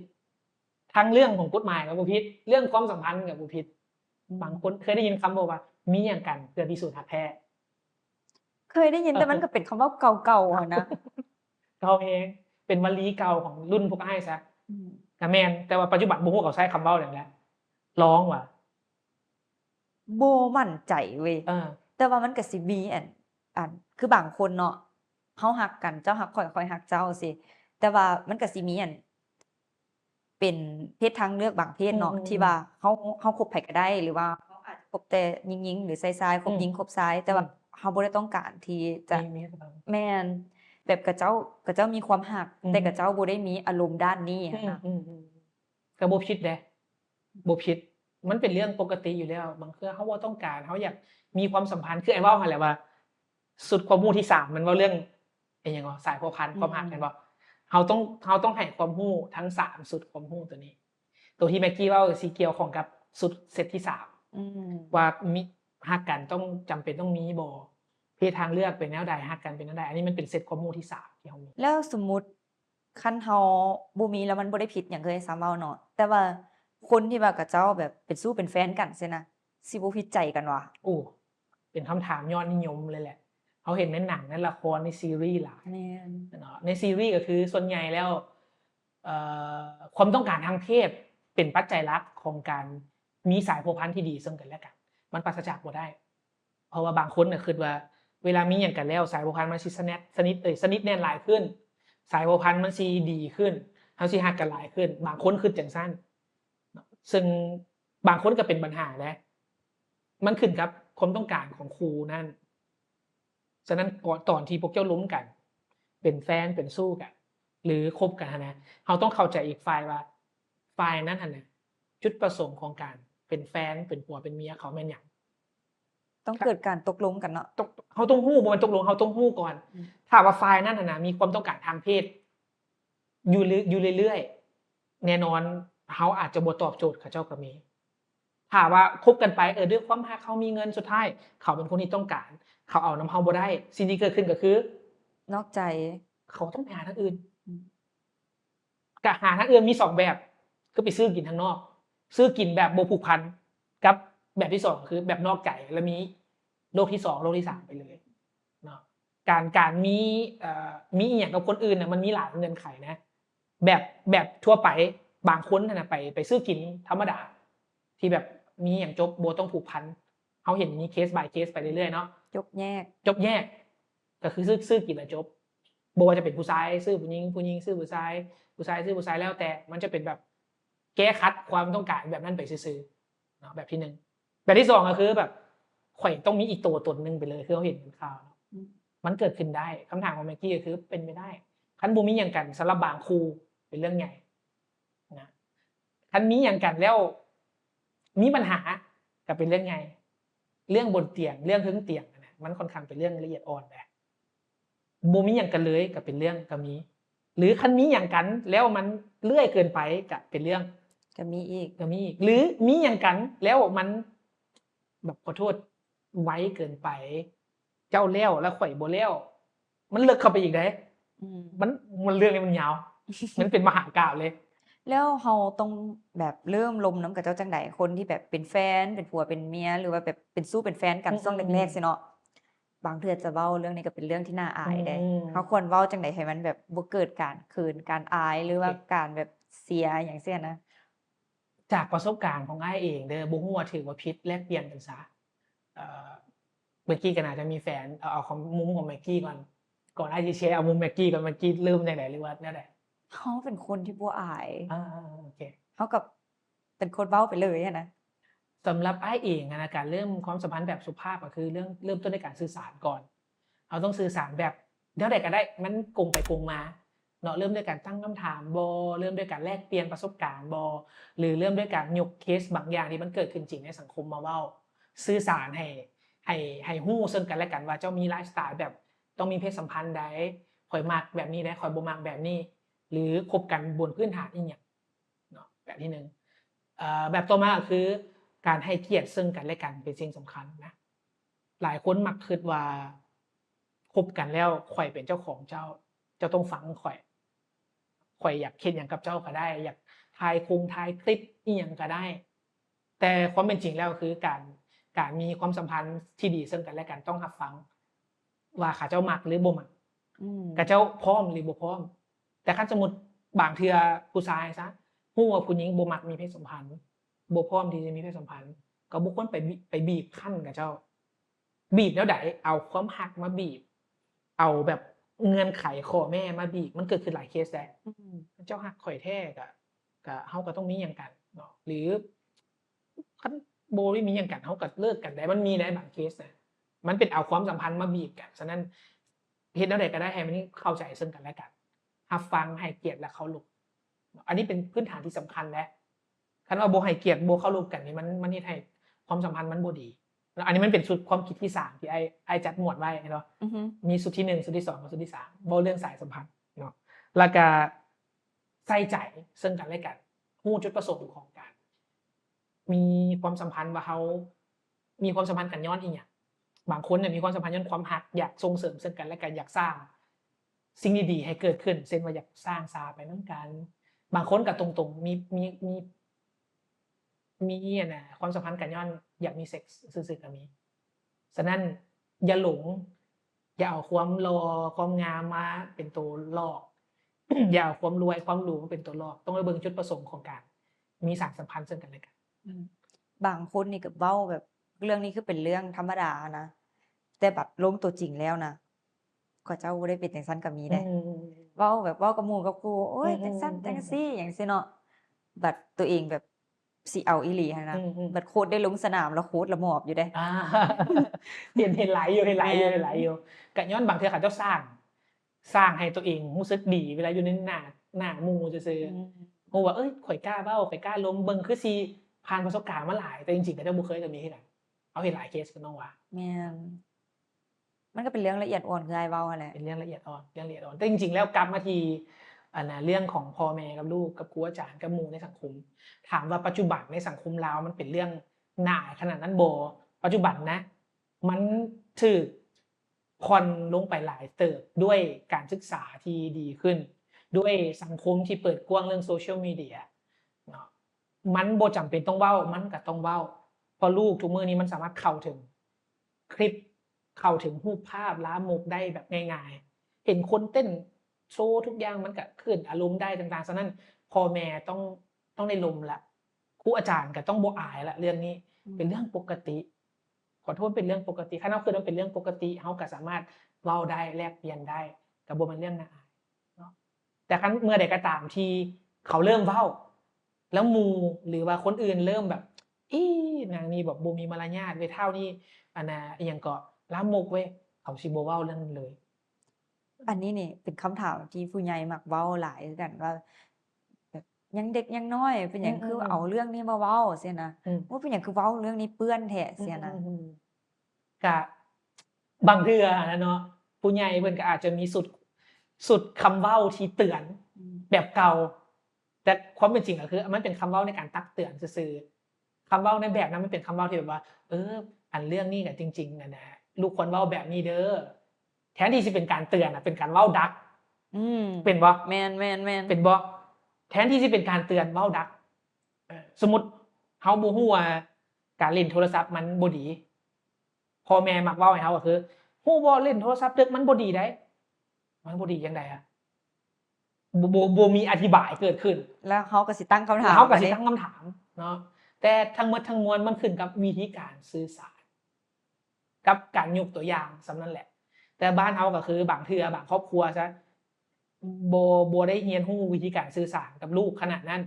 S2: ทั้งเรื่องของกฎหมายก็บ่ผิดเรื่องความสัมพันธ์ก็บ่ผิดบางคนเคยได้ยินคำว่ามีหยังกันเพื่อพิสูจน์รักแท้
S1: เคยได้ยินแต่มันก็เป็นคำเว้าเก่าๆอะนะ
S2: เก่าเองเป็นวลีเก่าของรุ่นพวกอ้ายซะก็แม่นแต่ว่าปัจจุบันบ่ฮู้เขาใช้คำเว้าจั่งใดร้องว่า
S1: บ่มั่นใจเว้ยแต่ว่ามันก็สิมีอันคือบางคนเนาะเฮาฮักกันเจ้าฮักข้อยข้อยฮักเจ้าสิแต่ว่ามันก็สิมีเป็นเพศทางเลือกบางเพศเนาะที่ว่าเฮาคบไผก็ได้หรือว่าเฮาอาจจะคบแต่หญิงๆหรือชายๆคบหญิงคบชายแต่ว่าเฮาบ่ได้ต้องการที่จะแม่นแบบกับเจ้ามีความฮักแต่กับเจ้าบ่ได้มีอารมณ์ด้านนี้หั้นน่ะ
S2: ก็บ่ผิดเด้บ่ผิดมันเป็นเรื่องปกติอยู่แล้วบางเทื่อเฮาบ่ต้องการเฮาอยากมีความสัมพันธ์คือไอ้เว้าหั่นแหละว่าสุดความรู้ที่3มันเว้าเรื่องอิหยังสายพัวพันความรักแม่นบ่เฮาต้องให้ความรู้ทั้ง3สุดความรู้ตัวนี้ตัวที่แม็กกี้เว้าสิเกี่ยวข้องกับสุดเซตที่3ว่ามีฮักกันต้องจำเป็นต้องมีบ่เพศทางเลือกเป็นแนวใดฮักกันเป็นแนวใดอันนี้มันเป็นเซตความรู้ที่3ที่เฮามี
S1: แล้วสมมุติ คันเฮาบ่มีแล้วมันบ่ได้ผิดหยังเลยสามเว้าเนาะแต่ว่าคนที่ว่ากับเจ้าแบบเป็นสู้เป็นแฟนกันซี้นะสิบ่ผิดใจกันวะ
S2: โอ้เป็นคำถามยอดนิยมเลยแหละเขาเห็นในหนังในละครในซีรีส์หลาย
S1: แม่น
S2: เนาะในซีรีส์ก็คือส่วนใหญ่แล้วความต้องการทางเพศเป็นปัจจัยหลักของการมีสายพัวพันธุ์ที่ดีซึ่งกันและกันมันปราศจากบ่ได้ เพราะว่าบางคนเนี่ยคิดว่าเวลามีอย่างกันแล้วสายพัวพันธุ์มันสิสนิทแน่นหลายขึ้น สายพัวพันธุ์มันสิดีขึ้นเฮาสิฮักกันหลายขึ้น บางคนคิดจังซั่นซึ่งบางคนก็เป็นปัญหาแหละมันขึ้นกับความต้องการของครูนั่นฉะนั้นก่อนตอนที่พวกเจ้าล้มกัน เป็นแฟนเป็นสู้กัน หรือคบกันนะเราต้องเข้าใจอีกฝ่ายว่าฝ่ายนั้นนะจุดประสงค์ของการเป็นแฟนเป็นผัวเป็นเมียเขาแม่นหยัง
S1: ต้องเกิดการตกลงกันเนาะ
S2: เขาต้องฮู้บ่มันตกลงเขาต้องฮู้ก่อน ถ้าว่าฝ่ายนั้นนะมีความต้องการทางเพศอยู่เรื่อยๆแน่นอนเขาอาจจะบ่ตอบโจทย์เขาเจ้าก็มีถ้าว่าคบกันไปด้วยความรักเขามีเงินสุดท้ายเขาเป็นคนที่ต้องการ เขาเอาน้ำเฮาบ่ได้สิ่งที่เกิดขึ้นก็คือน
S1: อกใจ
S2: เขาต้องไปหาทางอื่นกะหาทางอื่นมี2แบบก็ไปซื้อกินทางนอก ซื้อกินแบบบ่ผูกพันกับแบบที่2คือแบบนอกใจแล้วมีโลกที่2โลกที่3ไปเลยเนาะการมีอีหยังกับคนอื่นน่ะมันมีหลายเงื่อนไขนะแบบทั่วไปบางคนน่ะไปซื้อกินธรรมดาที่แบบมีหยังจบบ่ต้องผูกพันเฮาเห็นมีเคส by เคสไปเรื่อยๆเนาะ
S1: ยกแยก
S2: จบแยกก็คือซื้อกินแล้วจบบ่ว่าจะเป็นผู้ชายซื้อผู้หญิงซื้อผู้ชายซื้อผู้ชายแล้วแต่มันจะเป็นแบบแก้คัดความต้องการแบบนั้นไปซื่อๆเนาะแบบที่1แบบที่2ก็คือแบบข่อยต้องมีอีกตัวตนนึงไปเลยคือเราเห็นเป็นข่าวเนาะมันเกิดขึ้นได้คำถามของแม็กกี้ก็คือเป็นไปได้คันบ่มีหยังกันสำหรับบางครูเป็นเรื่องใหญ่นะคันมีหยังกันแล้วมีปัญหาก็เป็นเรื่องใหญ่เรื่องบนเตียงเรื่องถึงเตียงมันค่อนข้างเป็นเรื่องละเอียดอ่อนแหละบ่มีหยังกันเลยก็เป็นเรื่องก็มีหรือคันมีหยังกันแล้วมันเลื่อยเกินไปก็เป็นเรื่อง
S1: ก็มีอีก
S2: หรือมีหยังกันแล้วมันแบบขอโทษไว้เกินไป เจ้าแล้วแล้วข่อยบ่แล้วมันเลิกเข้าไปอีกเด้มันเรื่องนี้มันยาว มันเป็นมหากาพย์เลย
S1: แล้วเฮาต้องแบบเริ่มลมน้ำกับเจ้าจังใดคนที่แบบเป็นแฟนเป็นผัวเป็นเมียหรือว่าแบบเป็นสู้เป็นแฟนกันช่วงแรกๆสิเนาะบางเทื่อจะเว้าเรื่องนี้ก็เป็นเรื่องที่น่าอายได้เฮาควรเว้าจังใดให้มันแบบบ่เกิดการเขินการอายหรือว่าการแบบเสียหยังซี้นะ
S2: จากประสบการณ์ของอ้ายเองเด้อบ่ฮู้ว่าถูกว่าผิดแลกเปลี่ยนกันซะเอ่อเมื่อกี้ก็น่าจะมีแฟนเอาของมุมของแม็กกี้ก่อนอ้ายสิแชร์เอามุมแม็กกี้ก่อนแม็กกี้เริ่มจังได๋หรือว่าแนวใด
S1: เขาเป็นคนที่บ่อาย
S2: โอเค
S1: เขากับเป็นคนเว้าไปเลยอะนะ
S2: สำหรับอ้ายเองนะการเริ่มความสัมพันธ์แบบสุภาพก็คือเริ่มต้นด้วยการสื่อสารก่อนเราต้องสื่อสารแบบแนวใดก็ได้มันกงไปกงมาเนาะเริ่มด้วยการตั้งคำถามบ่เริ่มด้วยการแลกเปลี่ยนประสบการณ์บ่หรือเริ่มด้วยการยกเคสบางอย่างที่มันเกิดขึ้นจริงในสังคมมาเว้าสื่อสารให้ฮู้ซึ่งกันและกันว่าเจ้ามีไลฟ์สไตล์แบบต้องมีเพศสัมพันธ์ใดข่อยมักแบบนี้ได้ข่อยบ่มักแบบนี้หรือคบกันบนพื้นฐานอีหยังเนาะแบบที่1แบบต่อมาก็คือการให้เกียรติซึ่งกันและกันเป็นสิ่งสำคัญนะหลายคนมักคิดว่าคบกันแล้วข่อยเป็นเจ้าของเจ้าต้องฟังข่อยอยากเฮ็ดหยังกับเจ้าก็ได้อยากถ่ายคลิปอีหยังก็ได้แต่ความเป็นจริงแล้วคือการมีความสัมพันธ์ที่ดีซึ่งกันและกันต้องรับฟังว่าเขาเจ้ามักหรือบ่มักเขาเจ้าพร้อมหรือบ่พร้อมแต่คันสมมุติบางเทื่อผู้ชายซะฮู้ว่าผู้หญิงบ่มักมีเพศสัมพันธ์บ่พร้อมที่จะมีเพศสัมพันธ์ก็บ่ควรไปบีบคั้นกับเจ้าบีบแนวใดเอาความรักมาบีบเอาแบบเงื่อนไขข้อแม่มาบีบมันเกิดขึ้นหลายเคสแหละเจ้ารักข่อยแท้ก็เฮาก็ต้องมีหยังกันเนาะหรือคันบ่ได้มีหยังกันเฮาก็เลิกกันได้มันมีได้บางเคสนะมันเป็นเอาความสัมพันธ์มาบีบกันฉะนั้นเฮ็ดแนวใดก็ได้ให้มันเข้าใจซึ่งกันและกันรับฟังให้เกียรติและเคารพอันนี้เป็นพื้นฐานที่สำคัญและคันว่าบ่ให้เกียรติบ่เคารพกันนี่มันเฮ็ดให้ความสัมพันธ์มันบ่ดีอันนี้มันเป็นชุดความคิดที่3ที่ไอ้จัดหมวดไว้เนาะมีชุดที่1ชุดที่2กับชุดที่3บ่เรื่องสายสัมพันธ์เนาะแล้วก็ใส่ใจซึ่งกันและกันฮู้จุดประสงค์ของการมีความสัมพันธ์ว่าเฮามีความสัมพันธ์กันย้อนอีหยังบางคนเนี่ยมีความสัมพันธ์ย้อนความรักอยากส่งเสริมซึ่งกันและกันอยากสร้าง สิ่งดีๆให้เกิดขึ้นเช่นว่าอยากสร้างสาไปนำกันบางคนก็ตรงๆมีอะนะความสัมพันธ์กันย้อนอยากมีเซ็กซ์ซื่อๆก็มีฉะนั้นอย่าหลงอย่าเอาความหล่อความงามมาเป็นตัวล่อ อย่าเอาความรวยความหรูมาเป็นตัวล่อต้องไปเบิ่งจุดประสงค์ของการมีสานสัมพันธ์ซึ่งกันและกัน
S1: อืมบางคนนี่ก็เว้าแบบเรื่องนี้คือเป็นเรื่องธรรมดานะ แต่บัดลงตัวจริงแล้วนะเขาเจ้าบ่ได้เป็นจังซั่นก็มี
S2: อื
S1: เด้
S2: ม
S1: เว้าแบบเว้ากับหมู่กับครูโอ๊ย
S2: อื
S1: จังซั่น
S2: ม
S1: จังซี่หยังซี้เนาะบัดตัวเองแบบสิเอาอีหลีหั้น
S2: อื
S1: นะ
S2: ม
S1: บัดโคตรได้ลงสนามแล้วโคตรละหมอบอยู่เด้
S2: อ่า เห็นหลายอยู่เห็นห
S1: แม่
S2: ลายอยู่
S1: น
S2: เห็นหลายอยู่ก็ย้อนบางเทื่อเขาเจ้าสร้างให้ตัวเองรู้สึกดีเวลาอยู่ในหน้าหมู่ซื่อ
S1: อืม
S2: ๆฮู้ว่าเอ้ยข่อยกล้าเว้าข่อยกล้าล้มเบิ่งคือสิผ่านประสบการณ์มาหลายแต่จริงๆก็เจ้าบ่เคยก็มีคือกันเอาเห็นหลายเคสก็น้องว่า
S1: แม่นมันก็เป็นเรื่องละเอียดอ่อนคืออ้ายเว้าหั่นแหละ
S2: เป็นเรื่องละเอียดอ่อนแต่จริงๆแล้วกลับมาที่เรื่องของพ่อแม่กับลูกกับครูอาจารย์กับหมู่ในสังคม ถามว่าปัจจุบันในสังคมลาวมันเป็นเรื่องน่าขนาดนั้นบ่ปัจจุบันนะ มันถูกผ่อนลงไปหลายเติบด้วยการศึกษาที่ดีขึ้น ด้วยสังคมที่เปิดกว้างเรื่องโซเชียลมีเดียเนาะมันบ่จำเป็นต้องเว้ามันก็ต้องเว้าเพราะลูกทุกมื้อนี้มันสามารถเข้าถึงคลิปเข้าถึงรูปภาพลามกได้แบบง่ายๆเห็นคนเต้นโชว์ทุกอย่างมันก็ขึ้นอารมณ์ได้ต่างๆฉะนั้นพ่อแม่ต้องได้ลมละครูอาจารย์ก็ต้องบ่อายละเรื่องนี้
S1: อืม
S2: เป็นเรื่องปกติ ขอโทษเป็นเรื่องปกติคันเฮาคิดว่าเป็นเรื่องปกติเฮาก็สามารถเว้าได้แลกเปลี่ยนได้ก็บ่แม่นเรื่องน่าอายเนาะแต่คันเมื่อใดก็ตามที่เขาเริ่มเว้า แล้วหมู่หรือว่าคนอื่นเริ่มแบบอีนางนี่แบบบ่มีมารยาทเว้ยเท่านี้อันน่ะอิหยังก็ลามกเว้ยเขาสิบ่เว้าเรื่องนั้นเลย
S1: อันนี้นี่เป็นคำถามที่ผู้ใหญ่มักเว้าหลายคือกันว่าแบบยังเด็กยังน้อย เป็นหยังคือเอาเรื่องนี้มาเว้าซี้นะ
S2: อืม
S1: ว่าเป็นหยังคือเว้าเรื่องนี้เปื้อนแท้
S2: อื
S1: ซี้นะ
S2: มๆๆก็บางเทื่อนะเนาะผู้ใหญ่เพิ่นก็อาจจะมีสุดคำเว้าที่เตือน
S1: อืม
S2: แบบเก่า แต่ความเป็นจริงก็คือมันเป็นคำเว้าในการตักเตือนซื่อๆคำเว้าในแบบนั้นมันเป็นคำเว้าที่แบบว่า อันเรื่องนี้น่ะจริงๆน่ะนะลูกควรเว้าแบบนี้เด้อแทนที่สิเป็นการเตือนน่ะเป็นการเว้าดัก
S1: อืม
S2: เป็นบ่
S1: แม่นๆๆ
S2: เป็นบ่แทนที่สิเป็นการเตือนเว้าดักสมมุติเฮาบ่ฮู้ว่าการเล่นโทรศัพท์มันบ่ดีพ่อแม่มักเว้าให้เฮาก็คือฮู้บ่เล่นโทรศัพท์ดึกมันบ่ดีได้มันบ่ดีจังไดอะบ่มีอธิบายเกิดขึ้น
S1: แล้วเขาก็สิตั้งคำ
S2: แล้
S1: ถาว ม
S2: เขาก็
S1: บัด
S2: สิ
S1: นี้
S2: ตั้งคำถามเนาะแต่ทั้งหมดทั้งมวลมันขึ้นกับวิธีการสื่อสารกับการยกตัวอย่างสำนั้นแหละ แต่บ้านเฮาก็คือบางเทื่อบางครอบครัวซะบ่ได้เรียนรู้วิธีการสื่อสารกับลูกขนาดนั้น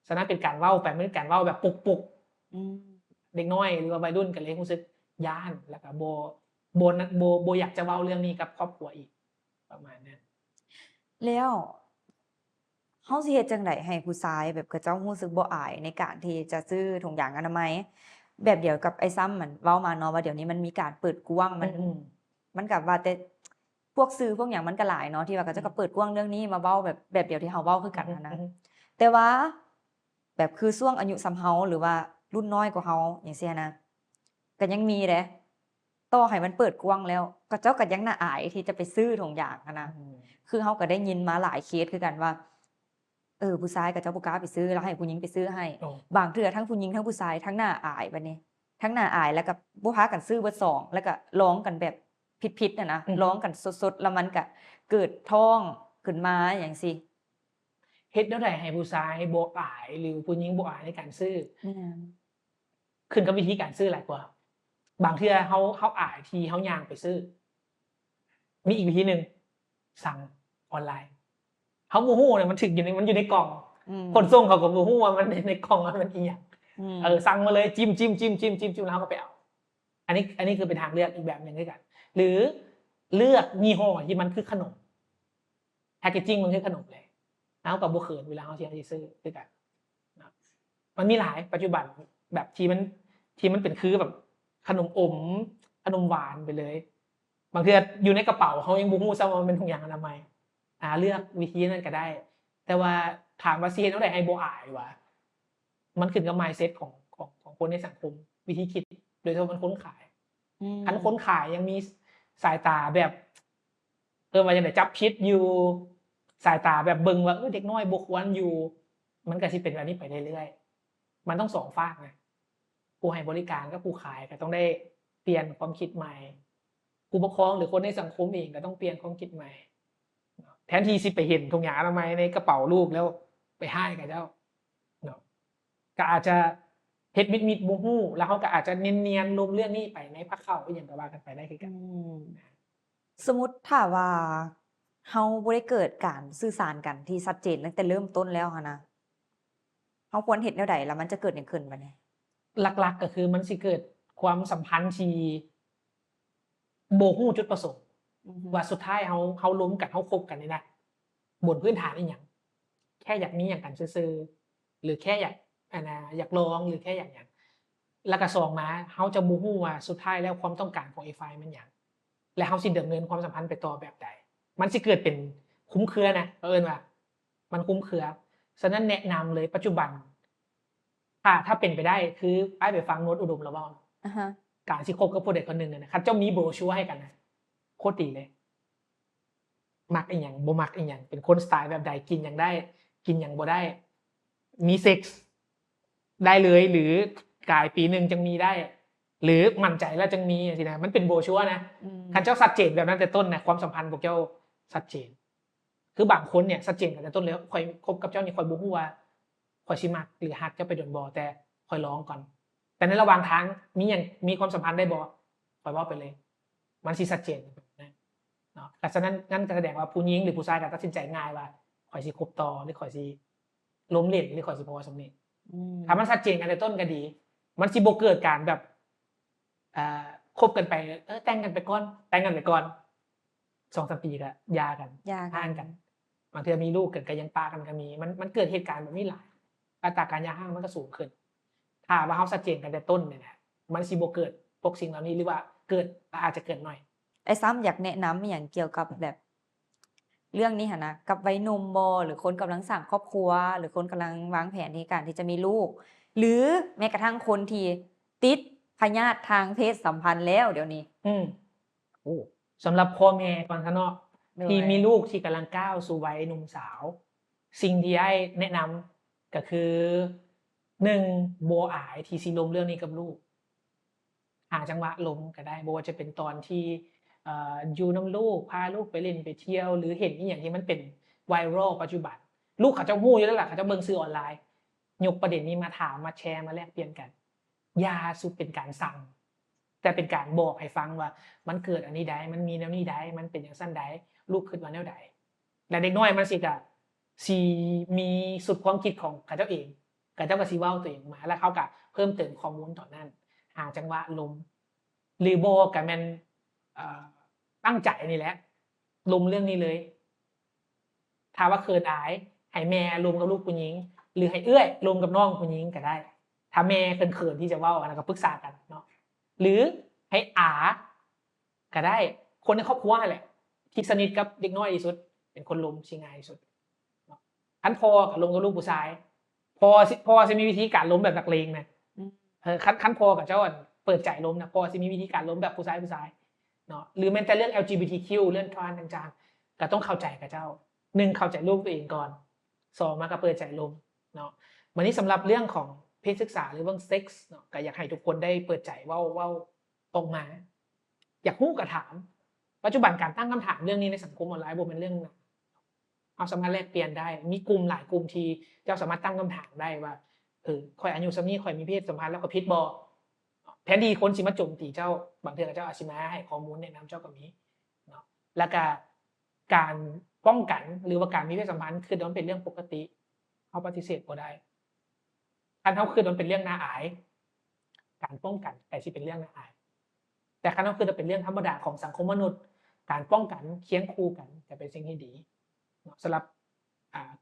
S2: ฉะนั้นเป็นการเว้าไปมันเป็นการเว้าแบบปุก
S1: อืม
S2: ๆเด็กน้อยหรือว่าวัยรุ่นก็เลยรู้สึกย้านแล้วก็บ่อยากจะเว้าเรื่องนี้กับครอบครัวอีกประมาณนั้น
S1: แล้วเฮาสิเฮ็ดจั่งใดให้ผู้ชายแบบเขาเจ้ารู้สึกบ่อายในการที่จะซื้อถุงยางอนามัย แบบเดียวกับไอ้ซ้ำมันเว้ามาเนาะว่าเดี๋ยวนี้มันมีการเปิดกว้างมันก็ว่าแต่พวกสื่อพวกหยังมันก็หลายเนาะที่ว่าเขาเจ้าก็เปิดกว้างเรื่องนี้มาเว้าแบบเดียวที่เฮาเว้าคือกันหั้นนะ แต่ว่าแบบคือช่วงอายุส่ำเฮาหรือว่ารุ่นน้อยกว่าเฮาจังซี้นะก็ยังมีเดะต่อให้มันเปิดกว้างแล้วเขาเจ้าก็ยังน่าอายที่จะไปซื้อถุงยางหั้นนะ คือเฮาก็ได้ยินมาหลายเคสคือกันว่า ผู้ชายก็เจ้าบ่กล้าไปซื้อแล้วให้ผู้หญิงไปซื้อให้
S2: โอ้
S1: บางเทื่อทั้งผู้หญิงทั้งผู้ชายทั้งน่าอายบัดนี้ ทั้งน่าอายแล้วก็บ่พากันซื้อเบิดสองแล้วก็ร้องกันแบบผิดๆน่ะนะร้องกันสดๆแล้วมันก็เกิดท้องขึ้นมาหยังซี้
S2: เฮ็ดแนวใดให้ผู้ชายบ่อายหรือผู้หญิงบ่อายในการซื้อ
S1: แม่น
S2: ขึ้นกับวิธีการซื้อหลายกว่า บางเทื่อเฮาอายที่เฮาย่างไปซื้อ มีอีกวิธีหนึงสั่งออนไลน์เฮาบ่ฮู้เนี่ยมันถึกอยู่ในกล่อง
S1: อืม
S2: คนส่งเขาก็บ่ฮู้ว่ามันในกล่องมันอีหยัง
S1: อืม
S2: สั่งมาเลยจิ้มแล้วเราก็ไปเอาอันนี้คือเป็นทางเลือกอีกแบบหนึงคือกัน หรือเลือกยี่ห้อที่มันคือขนมแพคเกจจิ้งมันคือขนมเลยแล้วก็บ่เขินเวลาเฮาสิซื้อคือกันนะมันมีหลายปัจจุบันแบบที่มันเป็นคือแบบขนมอมขนมหวานไปเลย บางเทื่ออยู่ในกระเป๋าเฮายังบ่ฮู้ซ้ำว่ามันเป็นถุงยางอนามัยเลือกวิธีนั้นก็ได้ แต่ว่าถามว่าสิเฮ็ดแนวใดให้บ่อายวะมันขึ้นกับ mindset ของคนในสังคมวิธีคิดโดยเฉพาะมันคนขาย
S1: อืม
S2: คันคนขายยังมีสายตาแบบ ว่าจังได๋จับผิดอยู่สายตาแบบเบิ่งว่าเด็กน้อยบ่ควรอยู่มันก็สิเป็นแบบนี้ไปเรื่อยๆมันต้อง2ฝากนะผู้ให้บริการกับผู้ขายก็ต้องได้เปลี่ยนความคิดใหม่ผู้ปกครองหรือคนในสังคมเองก็ต้องเปลี่ยนความคิดใหม่แทนที่สิไปเห็นถุงยางอนามัยในกระเป๋าลูกแล้วไปให้กับเจ้าเนาะก็อาจจะเฮ็ดมิดๆบ่ฮู้แล้วเขาก็อาจจะเนียนๆลมเรื่องนี้ไปในพักเข้าอีหยังก็ว่ากันไปได้คือกัน
S1: สมมุติถ้าว่าเฮาบ่ได้เกิดการสื่อสารกันที่ชัดเจนตั้งแต่เริ่มต้นแล้วหั้นนะเฮาควรเฮ็ดแนวใดแล้วมันจะเกิดหยังขึ้นบัดนี้
S2: หลักๆก็คือมันสิเกิดความสัมพันธ์ที่บ่ฮู้จุดประสงค์ว่าสุดท้ายเฮาล้มกันเฮาคบกันนี่นะบนพื้นฐานอีหยังแค่อยากมีหยังกันซื่อๆหรือแค่อยากอยากลองหรือแค่อยากหยังแล้วก็2มาเฮาจะบ่ฮู้ว่าสุดท้ายแล้วความต้องการของอีกฝ่ายมันหยังและเฮาสิดำเนินความสัมพันธ์ไปต่อแบบใดมันสิเกิดเป็นคลุมเครือนะเอิ้นว่ามันคลุมเครือฉะนั้นแนะนำเลยปัจจุบันถ้าเป็นไปได้คือไปฟังโน้ตอุดมแล้วเว้า
S1: อะฮะ
S2: การสิคบกับผู้ใดคนหนึ่งคันเจ้ามีโบรชัวร์ให้กันนะโคตรดีเลยมักอีหยังบ่มักอีหยังเป็นคนสไตล์แบบใดกินหยังได้กินหยังบ่ได้มีเซ็กส์ได้เลยหรือกายปีนึงจังมีได้หรือมั่นใจแล้วจังมีจังซี่นะมันเป็นโบรชัวร์นะคันเจ้าชัดเจนแบบนั้นแต่ต้นนะความสัมพันธ์พวกเจ้าชัดเจนคือบางคนเนี่ยชัดเจนกันแต่ต้นแล้วค่อยคบกับเจ้านี่ค่อยบ่ฮู้ว่าค่อยสิมักหรือฮักเจ้าไปโดนบ่แต่ค่อยลองก่อนแต่ในระหว่างทางมีความสัมพันธ์ได้บ่ปล่อยเว้าไปเลยมันสิชัดเจนนะเนาะฉะนั้นงั้นก็แสดงว่าผู้หญิงหรือผู้ชายก็ตัดสินใจง่ายว่าข่อยสิคบต่อหรือข่อยสิล้มเลิกหรือข่อยสิพอสำนี้ถ้ามันชัดเจนกันแต่ต้นก็ดีมันสิบ่เกิดการแบบคบกันไปแต่งกันไปก่อน 2-3 ปีก็หย่ากันห่างกันบางเทื่อมีลูกเกิดก็ยังปากันก็มีมันเกิดเหตุการณ์แบบนี้หลายอัตราการหย่าร้างมันก็สูงขึ้นถ้าว่าเฮาชัดเจนกันแต่ต้นเนี่ยนะมันสิบ่เกิดพวกสิ่งเหล่านี้หรือว่าเกิดอาจจะเกิดน้อย
S1: ไอ้ซ้ำอยากแนะนำอหยังเกี่ยวกับแบบเรื่องนี้หั่นนะกับวัยหนุ่มบ่หรือคนกำลังสร้างครอบครัวหรือคนกำลังวางแผนในการที่จะมีลูกหรือแม้กระทั่งคนที่ติดพยาธิทางเพศสัมพันธ์แล้วเดี๋ยวนี้
S2: โอ้สำหรับพ่อแม่ก่อนซะเนาะที่มีลูกที่กำลังก้าวสู่วัยหนุ่มสาวสิ่งที่อ้ายแนะนำก็คือ1บ่อายที่สิล้มเรื่องนี้กับลูกหาจังหวะล้มก็ได้บ่ว่าจะเป็นตอนที่อยู่นำลูกพาลูกไปเล่นไปเที่ยวหรือเห็นอีหยังที่มันเป็นไวรัลปัจจุบันลูกเขาเจ้าฮู้อยู่แล้วล่ะเขาเจ้าเบิ่งสื่อออนไลน์ยกประเด็นนี้มาถามมาแชร์มาแลกเปลี่ยนกันอย่าสุดเป็นการสั่งแต่เป็นการบอกให้ฟังว่ามันเกิดอันนี้ได้มันมีแนวนี้ได้มันเป็นจังซั่นได้ลูกคิดว่าแนวใดและเด็กน้อยมันสิมีสุดความคิดของเขาเจ้าเองเขาเจ้าก็สิเว้าตัวเองมาแล้วเขาก็เพิ่มเติมข้อมูลตอนนั้นหาจังหวะล้มหรือบ่ก็แม่นตั้งใจนี่แหละล้มเรื่องนี้เลยถ้าว่าเขินอายให้แม่ล้มกับลูกผู้หญิงหรือให้เอื้อยล้มกับน้องผู้หญิงก็ได้ถ้าแม่เขินๆที่จะเว้าอันนั้นก็ปรึกษากันเนาะหรือให้อาก็ได้คนในครอบครัวนั่นแหละที่สนิทกับเด็กน้อยที่สุดเป็นคนล้มสิง่ายที่สุดเนาะคันพ่อก็ล้มกับลูกผู้ชายพ่อสิมีวิธีการล้มแบบนักเลงนะคันพ่อกับเจ้าเปิดใจล้มนะพ่อสิมีวิธีการล้มแบบผู้ชายเนาะหรือแม้แต่เรื่อง LGBTQ เรื่องทรานส์ต่างๆก็ต้องเข้าใจกับเจ้า1เข้าใจลูกตัวเองก่อน2มาก็เปิดใจล้มเนาะวันนี้สำหรับเรื่องของเพศศึกษาหรือเรื่องเซ็กส์เนาะก็อยากให้ทุกคนได้เปิดใจเว้าออกมาอยากฮู้ก็ถามปัจจุบันการตั้งคำถามเรื่องนี้ในสังคมออนไลน์บ่เป็นเรื่องเอาสามารถแลกเปลี่ยนได้มีกลุ่มหลายกลุ่มที่เจ้าสามารถตั้งคำถามได้ว่าข่อยอายุส่ำนี้ข่อยมีเพศสัมพันธ์แล้วก็ผิดบ่แทนที่คนสิมาโจมตีเจ้าบางเทื่อเจ้าอาจสิมาให้ข้อมูลแนะนำเจ้าก็มีเนาะแล้วก็การป้องกันหรือว่าการมีเพศสัมพันธ์คือมันเป็นเรื่องปกติเฮาปฏิเสธบ่ได้คันเฮาคือมันเป็นเรื่องน่าอายการป้องกันแต่สิเป็นเรื่องน่าอายแต่คันเฮาคือเป็นเรื่องธรรมดาของสังคมมนุษย์การป้องกันเคียงคู่กันจะเป็นสิ่งที่ดีเนาะสำหรับ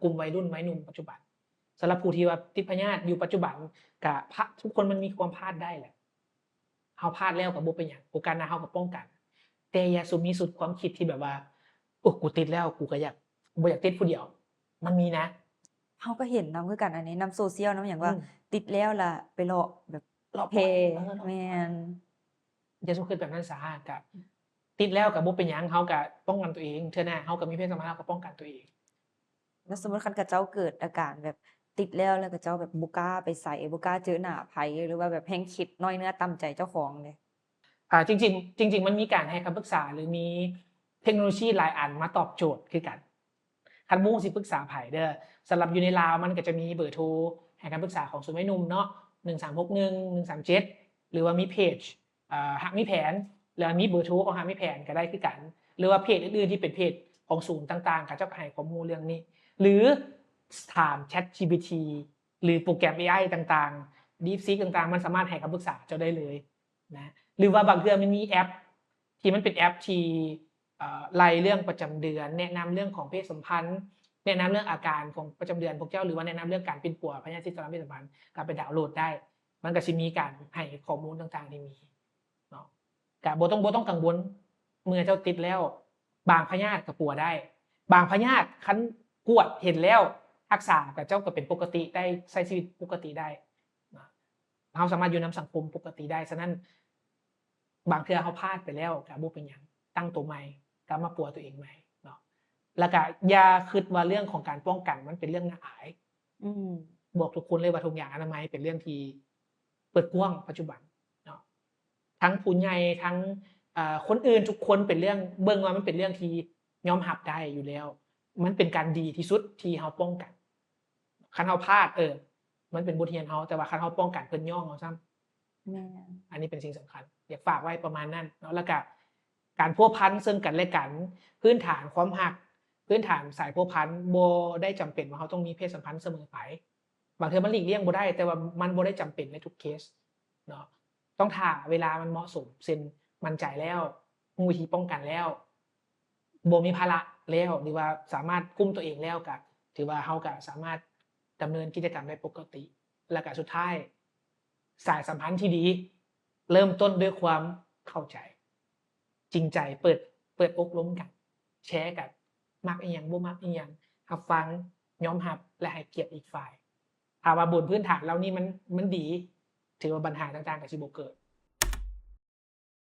S2: กลุ่มวัยรุ่นวัยหนุ่มปัจจุบันสำหรับผู้ที่ว่าติดพยาธิอยู่ปัจจุบันก็ทุกคนมันมีความพลาดได้แหละเฮาพลาดแล้วก็บ่เป็นหยังโอกาสหน้าเฮาก็ป้องกันแต่อย่ามีสุดความคิดที่แบบว่าโอ้กูติดแล้วกูก็อยากบ่อยากติดผู้เดียวมันมีนะ
S1: เฮาก็เห็นนำคือกันอันนี้นำโซเชียลนำหยังว่าติดแล้วล่ะไปเลาะแบบเลาะเพแม่น
S2: อย่าสุคิดแบบนั้นซะก็ ติดแล้วก็บ่เป็นหยังเฮาก็ป้องกันตัวเองเทื่อหน้าเฮาก็มีเพศสัมพันธ์เฮาก็ป้องกันตัวเอง
S1: แล้วสมมุติคันเขาเจ้าเกิดอาการแบบติดแล้วเขาเจ้าแบบบ่กล้าไปไสบ่กล้าเจอหน้าไผหรือว่าแบบแฮ่งคิดน้อยเนื้อต่ำใจเจ้าของเลย
S2: จริงๆมันมีการให้คำปรึกษาหรือมีเทคโนโลยีหลายอันมาตอบโจทย์คือกันคันหมู่สิปรึกษาไผเด้อสำหรับอยู่ในลาวมันก็จะมีเบอร์โทรให้คำปรึกษาของศูนย์วัยหนุ่มเนาะ1361 137หรือว่ามีเพจฮักมีแผนแล้วมีเบอร์โทรของฮักมีแผนก็ได้คือกัน หรือว่าเพจอื่นๆที่เป็นเพจของศูนย์ต่างๆเขาเจ้าก็ให้ข้อมูลเรื่องนี้ หรือถาม ChatGPT หรือโปรแกรม AI ต่างๆ DeepSeek ต่างๆมันสามารถให้คำปรึกษาเจ้าได้เลยนะหรือว่าบางเทื่อมันมีแอปที่มันเป็นแอปที่ไล่เรื่องประจำเดือนแนะนำเรื่องของเพศสัมพันธ์แนะนำเรื่องอาการของประจำเดือนพวกเจ้าหรือว่าแนะนำเรื่องการเป็นปัวพยาธิสารเพศสัมพันธ์การไปดาวน์โหลดได้มันก็สิมีการให้ข้อมูลต่างๆที่มีเนาะก็บ่ต้องกังวลเมื่อเจ้าติดแล้วบางพยาธิก็ปัวได้บางพยาธิคันกวดเห็นแล้วรักษาก็เจ้าก็เป็นปกติได้ใช้ชีวิตปกติได้เราสามารถอยู่นำสังคมปกติได้ฉะนั้นบางเทื่อเขาพลาดไปแล้วก็บ่เป็นหยังตั้งตัวใหม่กลับมาปัวตัวเองใหม่เนาะแล้วก็อย่าคิดว่าเรื่องของการป้องกันมันเป็นเรื่องน่าอายบอกทุกคนเลยว่าถุงยางอนามัยเป็นเรื่องที่เปิดกว้างปัจจุบันเนาะทั้งผู้ใหญ่ทั้งคนอื่นทุกคนเป็นเรื่องเบิ่งว่ามันเป็นเรื่องที่ยอมรับได้อยู่แล้วมันเป็นการดีที่สุดที่เฮาป้องกันคันเฮาพลาดมันเป็นบทเรียนเฮาแต่ว่าคันเฮาป้องกันเพิ่นย่องเอาซ้ำ
S1: แม่น
S2: อันนี้เป็นสิ่งสำคัญอยากฝากไว้ประมาณนั้นเนาะแล้วก็การพัวพันซึ่งกันและกันพื้นฐานความรักพื้นฐานสายพัวพันบ่ได้จำเป็นว่าเขาต้องมีเพศสัมพันธ์เสมอไปบางเทื่อมันหลีกเลี่ยงบ่ได้แต่ว่ามันบ่ได้จำเป็นในทุกเคสเนาะต้องท่าเวลามันเหมาะสมเซ็นมั่นใจแล้วมีวิธีป้องกันแล้วบ่มีภาระแล้วหรือว่าสามารถกุมตัวเองแล้วก็ถือว่าเฮาก็สามารถดำเนินกิจกรรมได้ปกติแล้วก็สุดท้ายสายสัมพันธ์ที่ดีเริ่มต้นด้วยความเข้าใจจริงใจเปิดอกล้มกันแชร์กันมักอีหยังบ่มักอีหยังรับฟังยอมรับและให้เกียรติอีกฝ่ายถ้าว่าบนพื้นฐานแล้วนี่มันดีถือว่าปัญหาต่างๆก็สิบ่เกิด